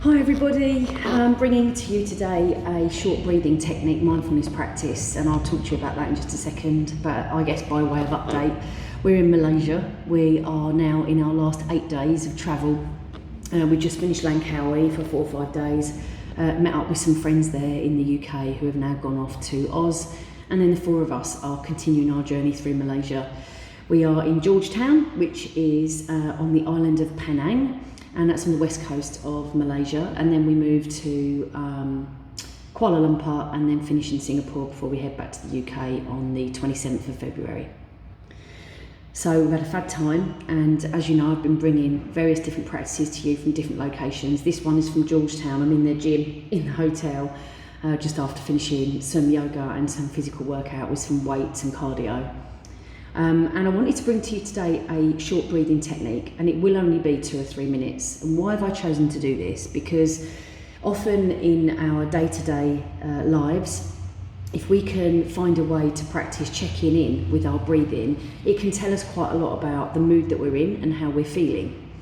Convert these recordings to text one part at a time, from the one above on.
Hi everybody, I'm bringing to you today a short breathing technique mindfulness practice, and I'll talk to you about that in just a second. But I guess by way of update, we're in Malaysia. We are now in our last 8 days of travel. We just finished Langkawi for 4 or 5 days, met up with some friends there in the UK who have now gone off to Oz, and then the 4 of us are continuing our journey through Malaysia. We are in Georgetown, which is on the island of Penang, and that's on the west coast of Malaysia, and then we move to Kuala Lumpur and then finish in Singapore before we head back to the UK on the 27th of February. So we've had a fab time, and as you know, I've been bringing various different practices to you from different locations. This one is from Georgetown. I'm in their gym in the hotel just after finishing some yoga and some physical workout with some weights and cardio. And I wanted to bring to you today a short breathing technique, and it will only be 2 or 3 minutes. And why have I chosen to do this? Because often in our day-to-day lives, if we can find a way to practice checking in with our breathing, it can tell us quite a lot about the mood that we're in and how we're feeling.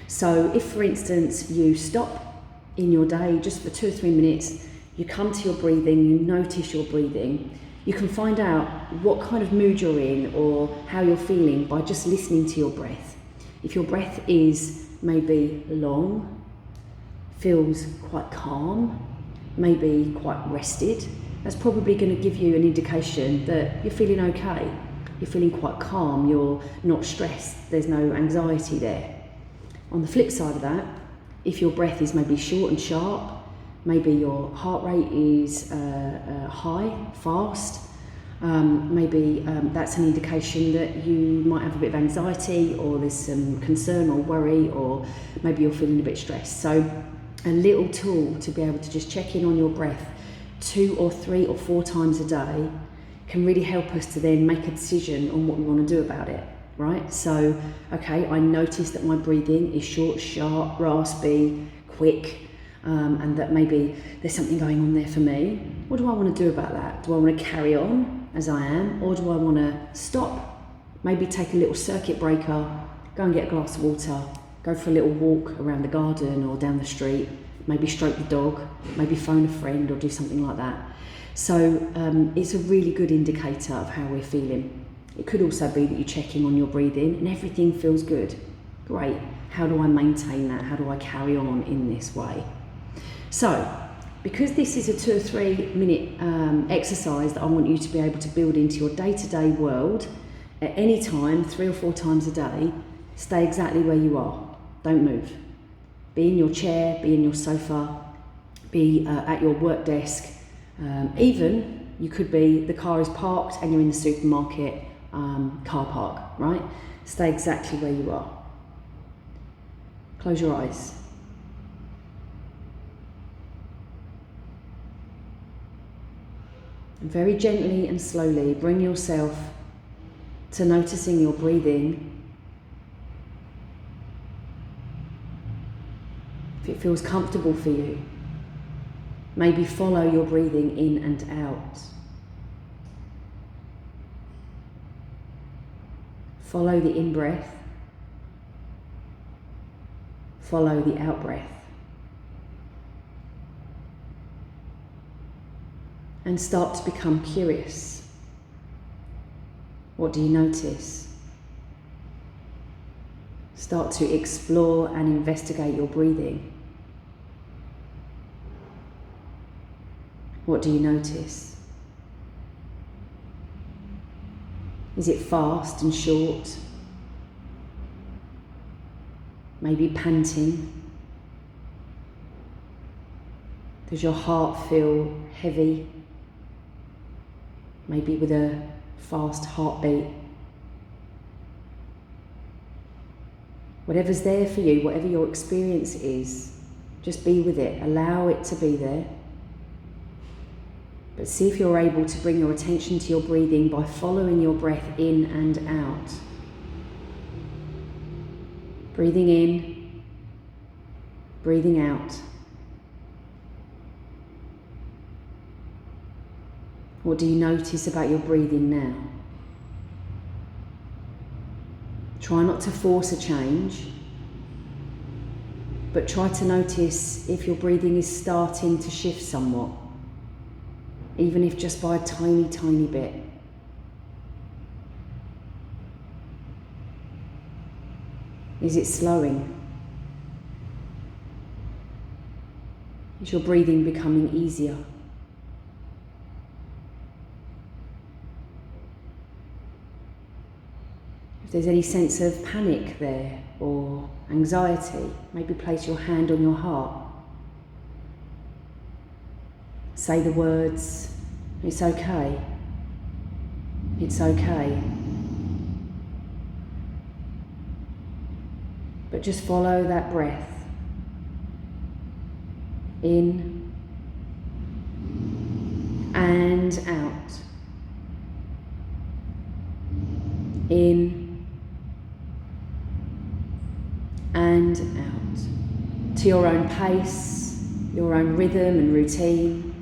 So if, for instance, you stop in your day just for 2 or 3 minutes, you come to your breathing, you notice your breathing, you can find out what kind of mood you're in or how you're feeling by just listening to your breath. If your breath is maybe long, feels quite calm, maybe quite rested, that's probably going to give you an indication that you're feeling okay. You're feeling quite calm, you're not stressed, there's no anxiety there. On the flip side of that, if your breath is maybe short and sharp, maybe your heart rate is high, fast. Maybe that's an indication that you might have a bit of anxiety, or there's some concern or worry, or maybe you're feeling a bit stressed. So a little tool to be able to just check in on your breath 2 or 3 or 4 times a day can really help us to then make a decision on what we want to do about it, right? So, okay, I notice that my breathing is short, sharp, raspy, quick, and that maybe there's something going on there for me. What do I want to do about that? Do I want to carry on as I am, or do I want to stop, maybe take a little circuit breaker, go and get a glass of water, go for a little walk around the garden or down the street, maybe stroke the dog, maybe phone a friend or do something like that. So it's a really good indicator of how we're feeling. It could also be that you're checking on your breathing and everything feels good. Great. How do I maintain that? How do I carry on in this way? So, because this is a 2 or 3 minute exercise that I want you to be able to build into your day-to-day world at any time, 3 or 4 times a day, stay exactly where you are. Don't move. Be in your chair, be in your sofa, be at your work desk. Even you could be, the car is parked and you're in the supermarket car park, right? Stay exactly where you are. Close your eyes. And very gently and slowly bring yourself to noticing your breathing. If it feels comfortable for you, maybe follow your breathing in and out. Follow the in-breath. Follow the out-breath. And start to become curious. What do you notice? Start to explore and investigate your breathing. What do you notice? Is it fast and short? Maybe panting? Does your heart feel heavy? Maybe with a fast heartbeat. Whatever's there for you, whatever your experience is, just be with it. Allow it to be there. But see if you're able to bring your attention to your breathing by following your breath in and out. Breathing in, breathing out. What do you notice about your breathing now? Try not to force a change, but try to notice if your breathing is starting to shift somewhat, even if just by a tiny, tiny bit. Is it slowing? Is your breathing becoming easier? If there's any sense of panic there or anxiety, maybe place your hand on your heart. Say the words, "It's okay. It's okay." But just follow that breath. In and out. In and out. To your own pace, your own rhythm and routine.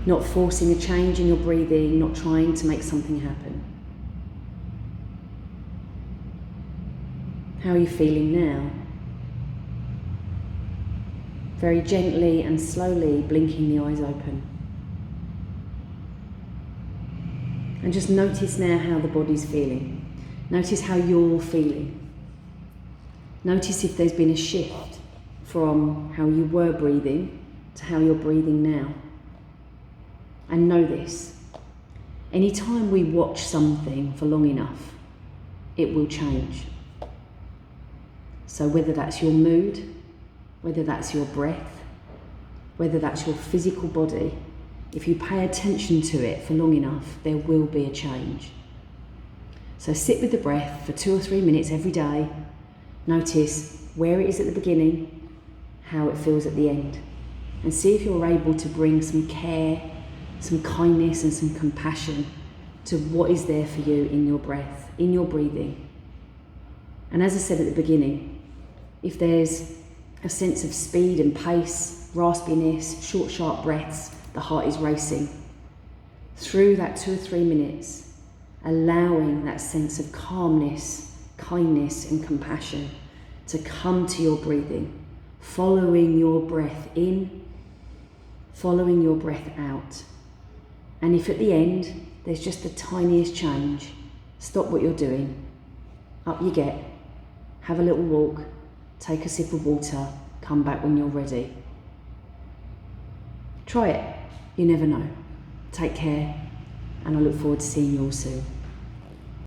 Not forcing a change in your breathing, not trying to make something happen. How are you feeling now? Very gently and slowly blinking the eyes open. And just notice now how the body's feeling. Notice how you're feeling. Notice if there's been a shift from how you were breathing to how you're breathing now. And know this, anytime we watch something for long enough, it will change. So whether that's your mood, whether that's your breath, whether that's your physical body, if you pay attention to it for long enough, there will be a change. So sit with the breath for 2 or 3 minutes every day. Notice where it is at the beginning, how it feels at the end, and see if you're able to bring some care, some kindness and some compassion to what is there for you in your breath, in your breathing. And as I said at the beginning, if there's a sense of speed and pace, raspiness, short, sharp breaths, the heart is racing, through that 2 or 3 minutes, allowing that sense of calmness, kindness and compassion to come to your breathing, following your breath in, following your breath out. And if at the end, there's just the tiniest change, stop what you're doing, up you get, have a little walk, take a sip of water, come back when you're ready. Try it, you never know. Take care, and I look forward to seeing you all soon.